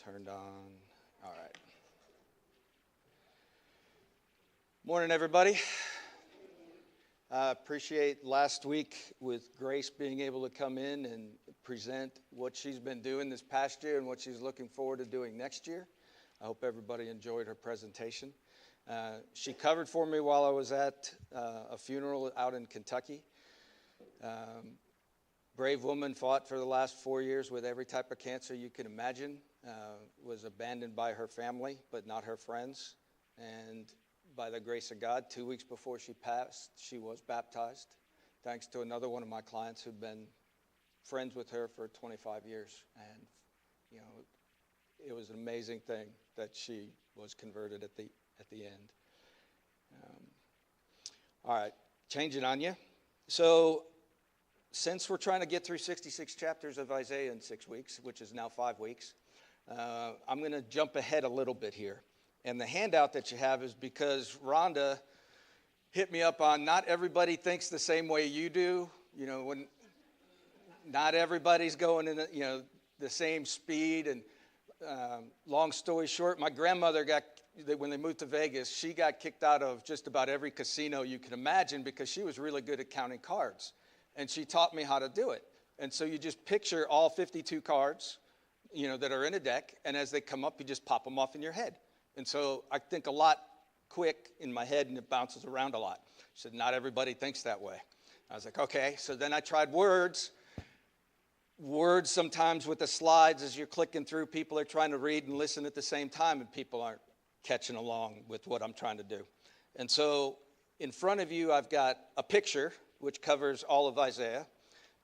Turned on. All right. Morning, everybody. I appreciate last week with Grace being able to come in and present what she's been doing this past year and what she's looking forward to doing next year. I hope everybody enjoyed her presentation. She covered for me while I was at a funeral out in Kentucky. Brave woman, fought for the last 4 years with every type of cancer you can imagine, was abandoned by her family, but not her friends. And by the grace of God, 2 weeks before she passed, she was baptized, thanks to another one of my clients who'd been friends with her for 25 years. And, you know, it was an amazing thing that she was converted at the end. All right, changing on you. So, since we're trying to get through 66 chapters of Isaiah in 6 weeks, which is now 5 weeks, I'm going to jump ahead a little bit here. And the handout that you have is because Rhonda hit me up on not everybody thinks the same way you do. You know, when not everybody's going in, the same speed. And long story short, my grandmother when they moved to Vegas, she got kicked out of just about every casino you can imagine because she was really good at counting cards. And she taught me how to do it. And so you just picture all 52 cards, that are in a deck. And as they come up, you just pop them off in your head. And so I think a lot quick in my head, and it bounces around a lot. She said, not everybody thinks that way. I was like, okay. So then I tried words. Words sometimes with the slides, as you're clicking through, people are trying to read and listen at the same time, and people aren't catching along with what I'm trying to do. And so in front of you, I've got a picture, which covers all of Isaiah.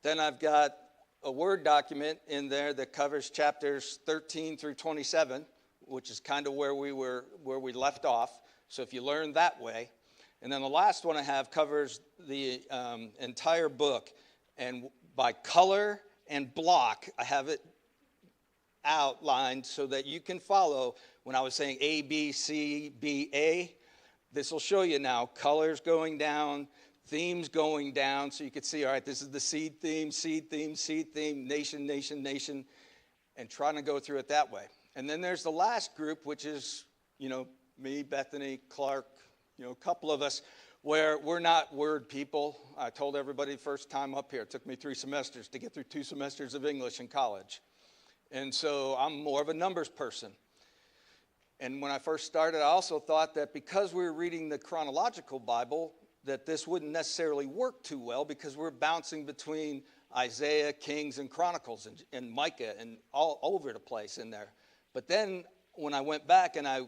Then I've got a Word document in there that covers chapters 13 through 27, which is kind of where we left off. So if you learn that way. And then the last one I have covers the entire book. And by color and block, I have it outlined so that you can follow. When I was saying A, B, C, B, A, this will show you now colors going down, themes going down, so you can see, all right, this is the seed theme, nation, nation, nation, and trying to go through it that way. And then there's the last group, which is, me, Bethany, Clark, a couple of us, where we're not word people. I told everybody the first time up here, it took me 3 semesters to get through 2 semesters of English in college. And so I'm more of a numbers person. And when I first started, I also thought that because we were reading the chronological Bible, that this wouldn't necessarily work too well because we're bouncing between Isaiah, Kings, and Chronicles, and Micah, and all over the place in there. But then when I went back and I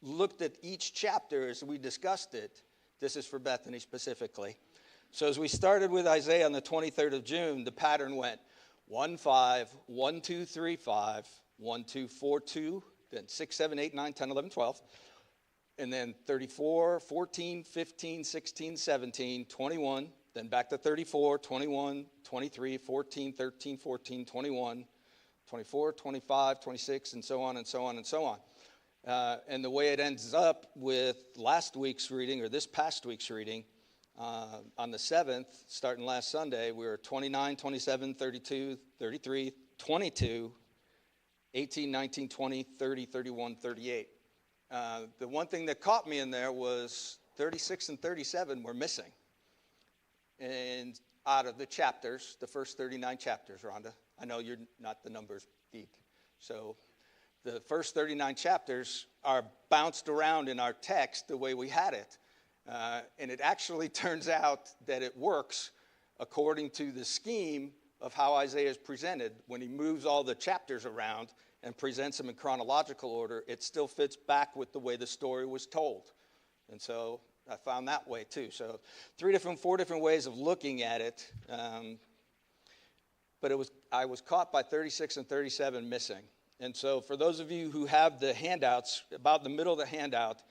looked at each chapter as we discussed it, this is for Bethany specifically. So as we started with Isaiah on the 23rd of June, the pattern went 1-5, 1-2-3-5, 1-2-4-2, then 6, 7, 8, 9, 10, 11, 12. And then 34, 14, 15, 16, 17, 21, then back to 34, 21, 23, 14, 13, 14, 21, 24, 25, 26, and so on and so on and so on. And the way it ends up with last week's reading, or this past week's reading, on the 7th, starting last Sunday, we were 29, 27, 32, 33, 22, 18, 19, 20, 30, 31, 38. The one thing that caught me in there was 36 and 37 were missing. And out of the chapters, the first 39 chapters, Rhonda, I know you're not the numbers geek. So the first 39 chapters are bounced around in our text the way we had it. And it actually turns out that it works according to the scheme of how Isaiah is presented. When he moves all the chapters around and presents them in chronological order, it still fits back with the way the story was told. And so I found that way too. So 4 different ways of looking at it. But I was caught by 36 and 37 missing. And so for those of you who have the handouts, about the middle of the handout,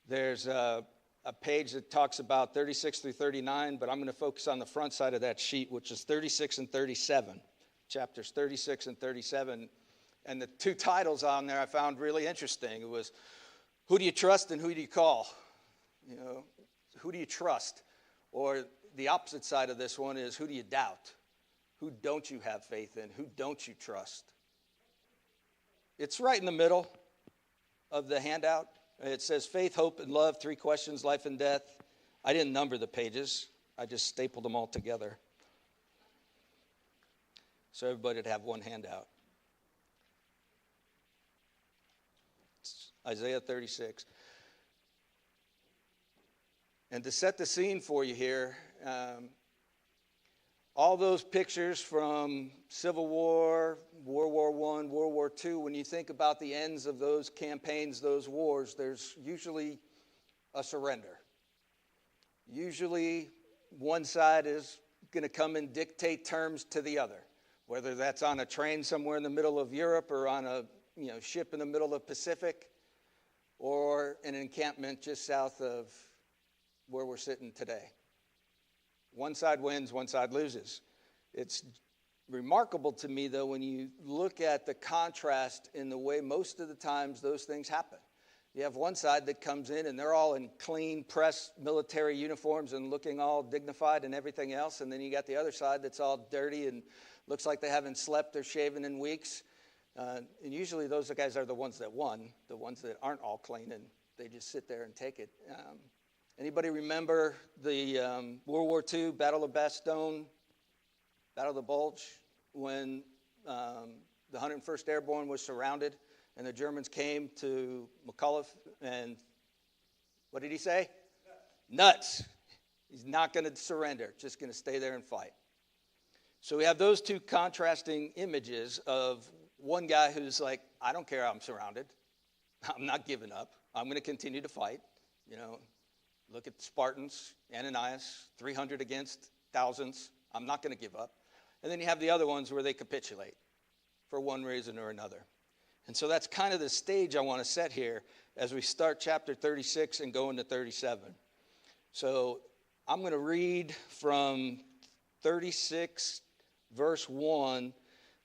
there's a page that talks about 36 through 39, but I'm going to focus on the front side of that sheet, which is 36 and 37, chapters 36 and 37. And the 2 titles on there I found really interesting. It was, who do you trust and who do you call? Who do you trust? Or the opposite side of this one is, who do you doubt? Who don't you have faith in? Who don't you trust? It's right in the middle of the handout. It says faith, hope, and love, 3 questions, life and death. I didn't number the pages. I just stapled them all together so everybody would have one handout. It's Isaiah 36. And to set the scene for you here, all those pictures from Civil War, World War I, World War II, when you think about the ends of those campaigns, those wars, there's usually a surrender. Usually one side is going to come and dictate terms to the other, whether that's on a train somewhere in the middle of Europe or on a ship in the middle of the Pacific or an encampment just south of where we're sitting today. One side wins, one side loses. It's remarkable to me, though, when you look at the contrast in the way most of the times those things happen. You have one side that comes in and they're all in clean, pressed military uniforms and looking all dignified and everything else. And then you got the other side that's all dirty and looks like they haven't slept or shaven in weeks. And usually those guys are the ones that won, the ones that aren't all clean and they just sit there and take it. Anybody remember the World War II, Battle of Bastogne, Battle of the Bulge, when the 101st Airborne was surrounded and the Germans came to McAuliffe and what did he say? Nuts. He's not going to surrender, just going to stay there and fight. So we have those two contrasting images of one guy who's like, I don't care how I'm surrounded. I'm not giving up. I'm going to continue to fight. Look at the Spartans, Ananias, 300 against thousands. I'm not going to give up. And then you have the other ones where they capitulate for one reason or another. And so that's kind of the stage I want to set here as we start chapter 36 and go into 37. So I'm going to read from 36 verse 1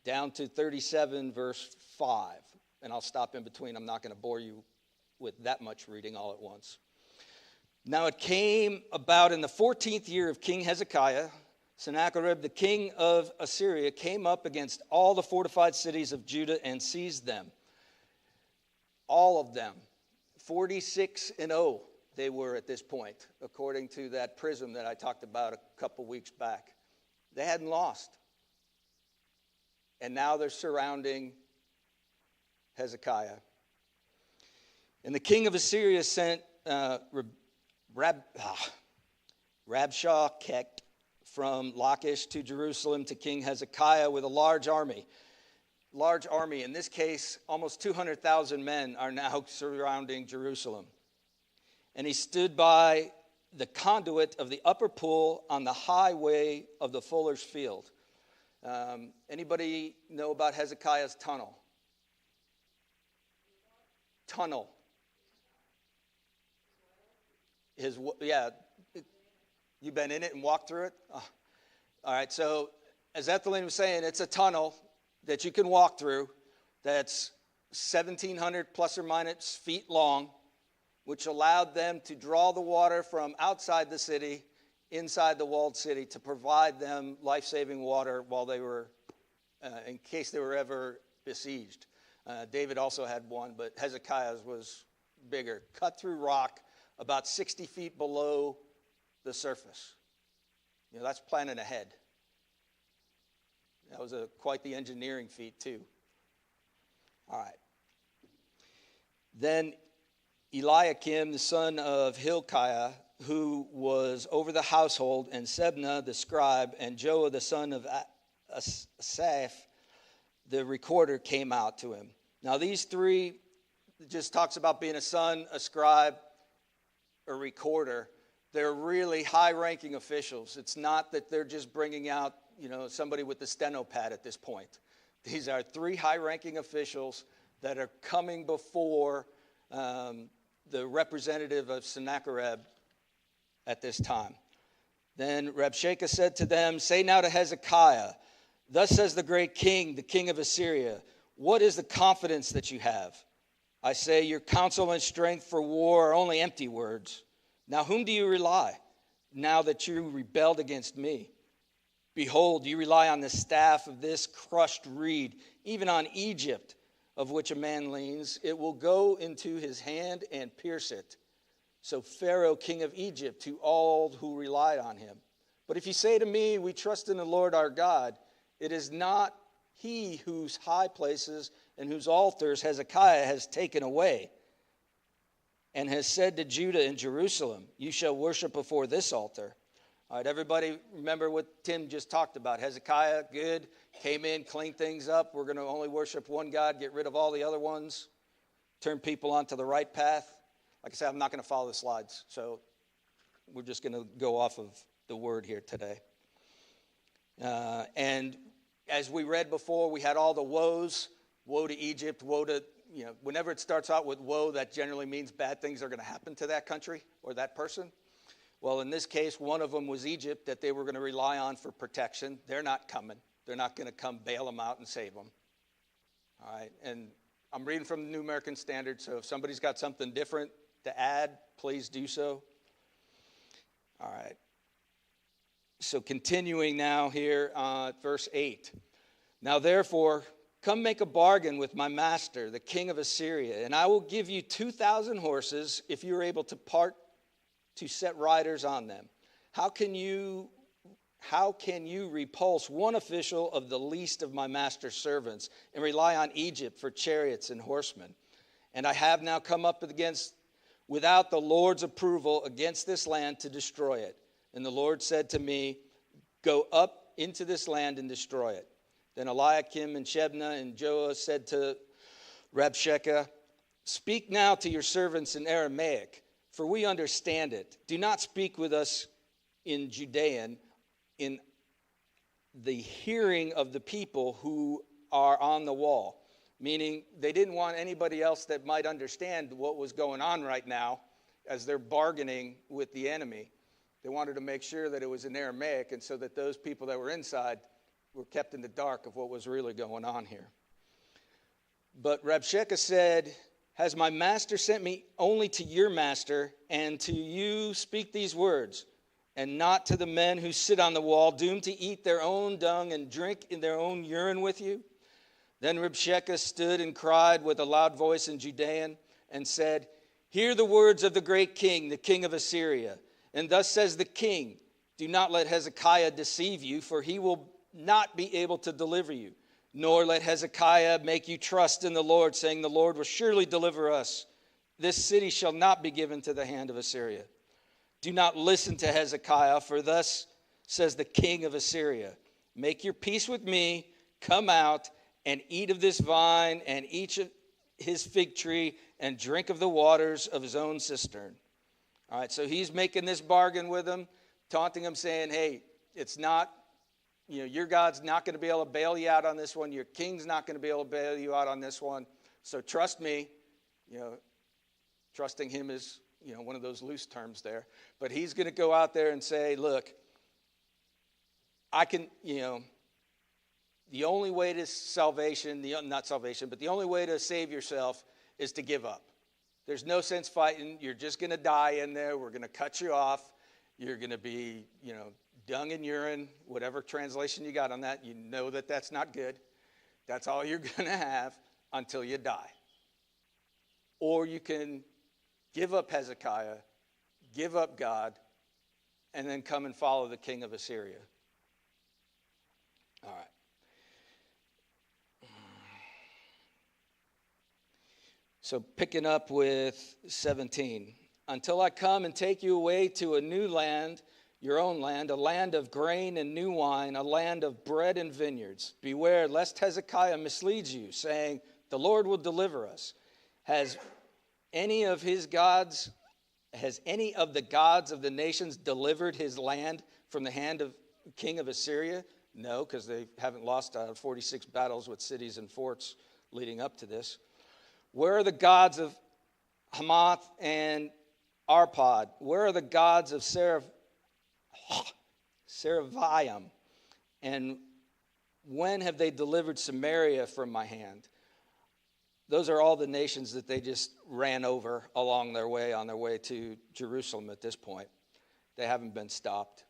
down to 37 verse 5. And I'll stop in between. I'm not going to bore you with that much reading all at once. Now it came about in the 14th year of King Hezekiah, Sennacherib, the king of Assyria, came up against all the fortified cities of Judah and seized them. All of them. 46-0 they were at this point, according to that prism that I talked about a couple weeks back. They hadn't lost. And now they're surrounding Hezekiah. And the king of Assyria sent Rabshakeh from Lachish to Jerusalem to King Hezekiah with a large army. Large army, in this case, almost 200,000 men are now surrounding Jerusalem. And he stood by the conduit of the upper pool on the highway of the Fuller's Field. Anybody know about Hezekiah's tunnel? Tunnel. You've been in it and walked through it? Oh. All right, so as Ethelene was saying, it's a tunnel that you can walk through that's 1,700 plus or minus feet long, which allowed them to draw the water from outside the city, inside the walled city, to provide them life-saving water while they were, in case they were ever besieged. David also had one, but Hezekiah's was bigger, cut through rock, about 60 feet below the surface. That's planning ahead. That was quite the engineering feat, too. All right. Then Eliakim, the son of Hilkiah, who was over the household, and Sebna, the scribe, and Joah, the son of Asaph, the recorder, came out to him. Now, these three, it just talks about being a son, a scribe, a recorder. They're really high-ranking officials. It's not that they're just bringing out, somebody with the steno pad at this point. These are three high-ranking officials that are coming before the representative of Sennacherib at this time. Then Rabshakeh said to them, "Say now to Hezekiah, thus says the great king, the king of Assyria, what is the confidence that you have? I say your counsel and strength for war are only empty words. Now whom do you rely, now that you rebelled against me? Behold, you rely on the staff of this crushed reed, even on Egypt, of which a man leans, it will go into his hand and pierce it. So Pharaoh, king of Egypt, to all who relied on him. But if you say to me, we trust in the Lord our God, it is not he whose high places and whose altars Hezekiah has taken away, and has said to Judah and Jerusalem, you shall worship before this altar. All right, everybody remember what Tim just talked about. Hezekiah, good, came in, cleaned things up. We're going to only worship one God, get rid of all the other ones, turn people onto the right path. Like I said, I'm not going to follow the slides, so we're just going to go off of the word here today. And as we read before, we had all the woes, woe to Egypt, woe to, whenever it starts out with woe, that generally means bad things are going to happen to that country or that person. Well, in this case, one of them was Egypt that they were going to rely on for protection. They're not coming. They're not going to come bail them out and save them. All right, and I'm reading from the New American Standard, so if somebody's got something different to add, please do so. All right. So continuing now here, verse 8. Now therefore, come make a bargain with my master, the king of Assyria, and I will give you 2,000 horses if you are able to part to set riders on them. How can you repulse one official of the least of my master's servants and rely on Egypt for chariots and horsemen? And I have now come up without the Lord's approval against this land to destroy it. And the Lord said to me, go up into this land and destroy it. Then Eliakim and Shebna and Joah said to Rabshakeh, speak now to your servants in Aramaic, for we understand it. Do not speak with us in Judean, in the hearing of the people who are on the wall. Meaning they didn't want anybody else that might understand what was going on right now as they're bargaining with the enemy. They wanted to make sure that it was in Aramaic, and so that those people that were inside were kept in the dark of what was really going on here. But Rabshakeh said, has my master sent me only to your master, and to you speak these words, and not to the men who sit on the wall, doomed to eat their own dung and drink in their own urine with you? Then Rabshakeh stood and cried with a loud voice in Judean, and said, hear the words of the great king, the king of Assyria. And thus says the king, do not let Hezekiah deceive you, for he will not be able to deliver you. Nor let Hezekiah make you trust in the Lord, saying, the Lord will surely deliver us. This city shall not be given to the hand of Assyria. Do not listen to Hezekiah, for thus says the king of Assyria, make your peace with me, come out and eat of this vine and eat of his fig tree and drink of the waters of his own cistern. All right, so he's making this bargain with him, taunting him, saying, hey, it's not, your God's not going to be able to bail you out on this one. Your king's not going to be able to bail you out on this one. So trust me. Trusting him is, one of those loose terms there. But he's going to go out there and say, look, I can, the only way to salvation, not salvation, but the only way to save yourself is to give up. There's no sense fighting. You're just going to die in there. We're going to cut you off. You're going to be, dung and urine, whatever translation you got on that. You know that that's not good. That's all you're going to have until you die. Or you can give up Hezekiah, give up God, and then come and follow the king of Assyria. All right. So picking up with 17. Until I come and take you away to a new land, your own land, a land of grain and new wine, a land of bread and vineyards. Beware lest Hezekiah misleads you, saying, the Lord will deliver us. Has any of the gods of the nations delivered his land from the hand of king of Assyria? No, because they haven't lost 46 battles with cities and forts leading up to this. Where are the gods of Hamath and Arpad? Where are the gods of Seraphim? And when have they delivered Samaria from my hand? Those are all the nations that they just ran over on their way to Jerusalem at this point. They haven't been stopped.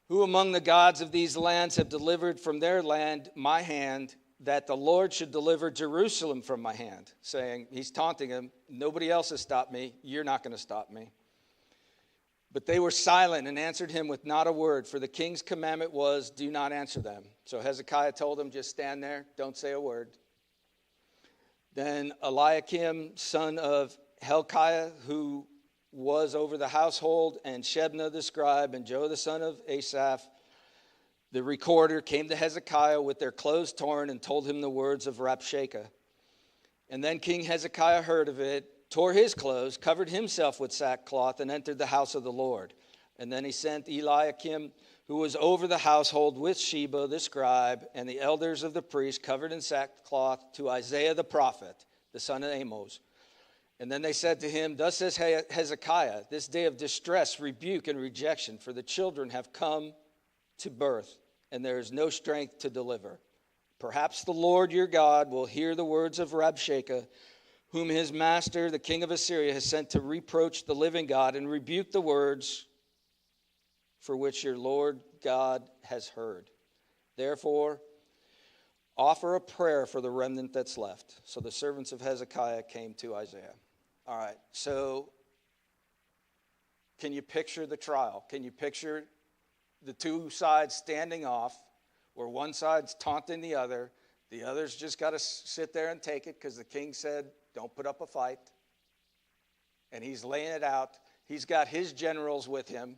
Who among the gods of these lands have delivered from their land my hand, that the Lord should deliver Jerusalem from my hand, saying, he's taunting him, nobody else has stopped me, you're not going to stop me. But they were silent and answered him with not a word, for the king's commandment was, do not answer them. So Hezekiah told them, just stand there, don't say a word. Then Eliakim, son of Hilkiah, who was over the household, and Shebna the scribe, and Joe the son of Asaph, the recorder, came to Hezekiah with their clothes torn and told him the words of Rabshakeh. And then King Hezekiah heard of it, tore his clothes, covered himself with sackcloth, and entered the house of the Lord. And then he sent Eliakim, who was over the household, with Sheba the scribe, and the elders of the priests, covered in sackcloth, to Isaiah the prophet, the son of Amos. And then they said to him, thus says Hezekiah, this day of distress, rebuke, and rejection, for the children have come to birth, and there is no strength to deliver. Perhaps the Lord your God will hear the words of Rabshakeh, whom his master, the king of Assyria, has sent to reproach the living God and rebuke the words for which your Lord God has heard. Therefore, offer a prayer for the remnant that's left. So the servants of Hezekiah came to Isaiah. All right, so can you picture the trial? Can you picture the two sides standing off, where one side's taunting the other's just got to sit there and take it because the king said, don't put up a fight. And he's laying it out. He's got his generals with him,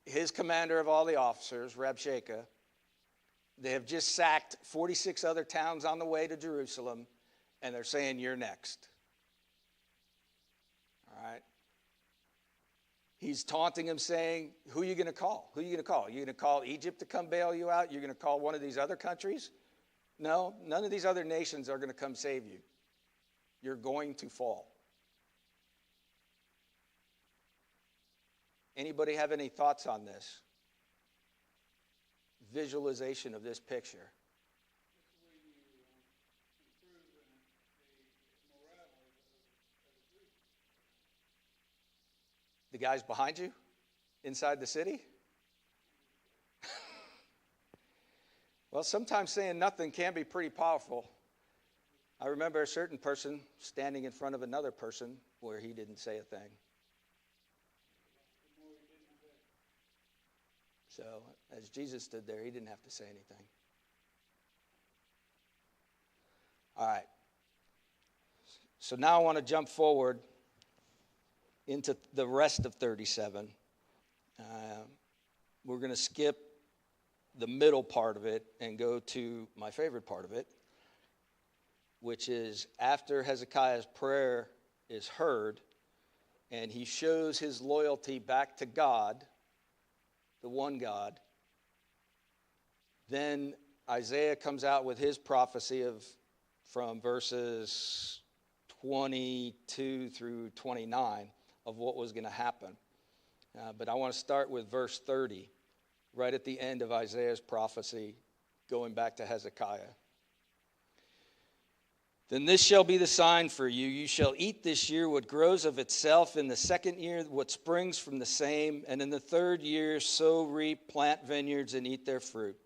his commander of all the officers, Rabshakeh. They have just sacked 46 other towns on the way to Jerusalem, and they're saying, you're next. All right? He's taunting him, saying, who are you going to call? Who are you going to call? Are you going to call Egypt to come bail you out? You're going to call one of these other countries? No, none of these other nations are going to come save you. You're going to fall. Anybody have any thoughts on this? Visualization of this picture. The guys behind you? Inside the city? Well, sometimes saying nothing can be pretty powerful. I remember a certain person standing in front of another person where he didn't say a thing. So, as Jesus stood there, he didn't have to say anything. All right. So now I want to jump forward into the rest of 37. We're going to skip the middle part of it and go to my favorite part of it, which is after Hezekiah's prayer is heard and he shows his loyalty back to God, the one God, then Isaiah comes out with his prophecy from verses 22 through 29 of what was going to happen. But I want to start with verse 30, right at the end of Isaiah's prophecy, going back to Hezekiah. Then this shall be the sign for you. You shall eat this year what grows of itself, in the second year what springs from the same, and in the third year sow, reap, plant vineyards, and eat their fruit.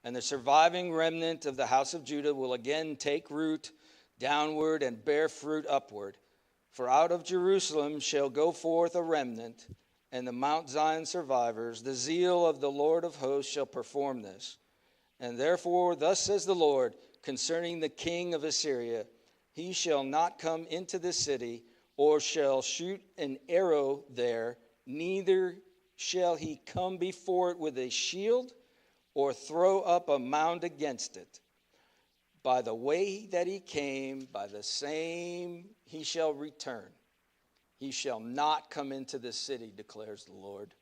And the surviving remnant of the house of Judah will again take root downward and bear fruit upward. For out of Jerusalem shall go forth a remnant, and the Mount Zion survivors. The zeal of the Lord of hosts shall perform this. And therefore, thus says the Lord, concerning the king of Assyria, he shall not come into this city, or shall shoot an arrow there, neither shall he come before it with a shield, or throw up a mound against it. By the way that he came, by the same he shall return. He shall not come into this city, declares the Lord.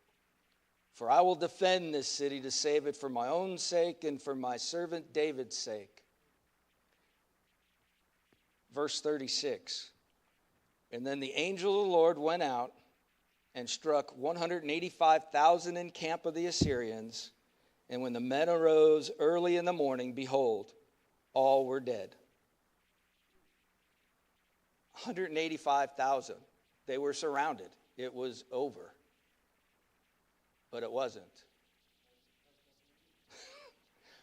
For I will defend this city to save it for my own sake and for my servant David's sake. Verse 36. And then the angel of the Lord went out and struck 185,000 in camp of the Assyrians. And when the men arose early in the morning, behold, all were dead. 185,000. They were surrounded. It was over. But it wasn't.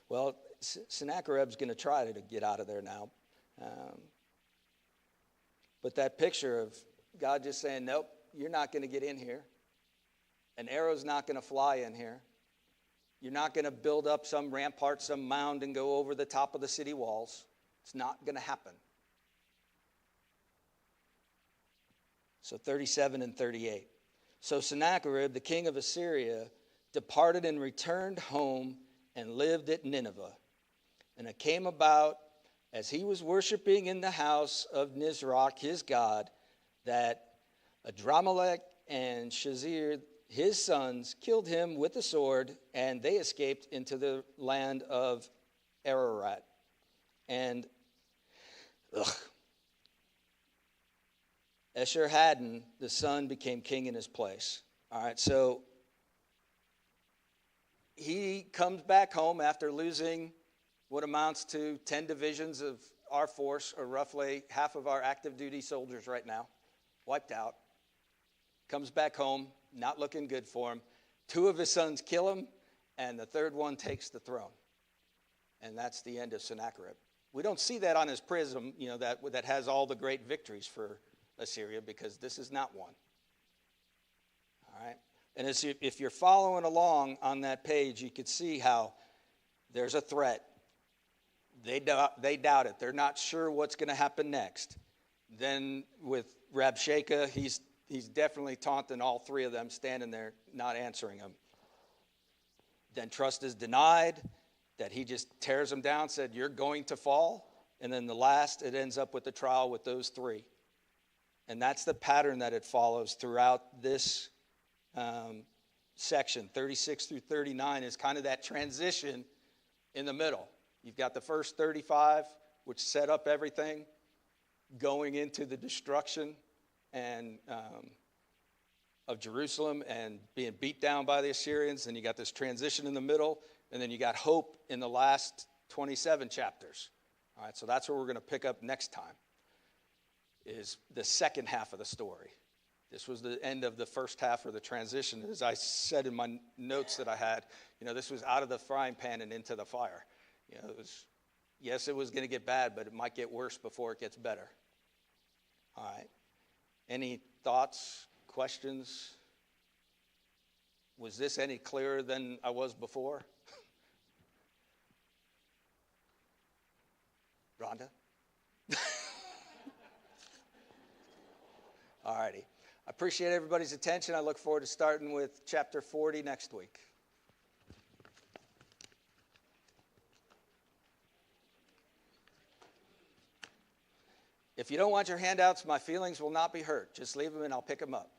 Well, Sennacherib's going to try to get out of there now. But that picture of God just saying, nope, you're not going to get in here. An arrow's not going to fly in here. You're not going to build up some rampart, some mound, and go over the top of the city walls. It's not going to happen. So 37 and 38. So Sennacherib, the king of Assyria, departed and returned home and lived at Nineveh. And it came about, as he was worshiping in the house of Nisroch, his god, that Adramelech and Shazer, his sons, killed him with the sword, and they escaped into the land of Ararat. And Esarhaddon, the son, became king in his place. All right, so he comes back home after losing what amounts to 10 divisions of our force, or roughly half of our active duty soldiers right now, wiped out. Comes back home, not looking good for him. 2 of his sons kill him, and the 3rd one takes the throne. And that's the end of Sennacherib. We don't see that on his prism, that has all the great victories for Assyria, because this is not one. All right? And if you're following along on that page, you could see how there's a threat. They doubt it. They're not sure what's going to happen next. Then with Rabshakeh, he's definitely taunting all 3 of them, standing there, not answering him. Then trust is denied, that he just tears them down, said, you're going to fall. And then the last, it ends up with the trial with those 3. And that's the pattern that it follows throughout this section. 36 through 39 is kind of that transition in the middle. You've got the first 35, which set up everything, going into the destruction and of Jerusalem and being beat down by the Assyrians. And you got this transition in the middle, and then you got hope in the last 27 chapters. All right, so that's where we're going to pick up next time, is the second half of the story. This was the end of the first half, or the transition. As I said in my notes that I had, this was out of the frying pan and into the fire. It was going to get bad, but it might get worse before it gets better. All right. Any thoughts, questions? Was this any clearer than I was before? Rhonda? All righty. I appreciate everybody's attention. I look forward to starting with chapter 40 next week. If you don't want your handouts, my feelings will not be hurt. Just leave them and I'll pick them up.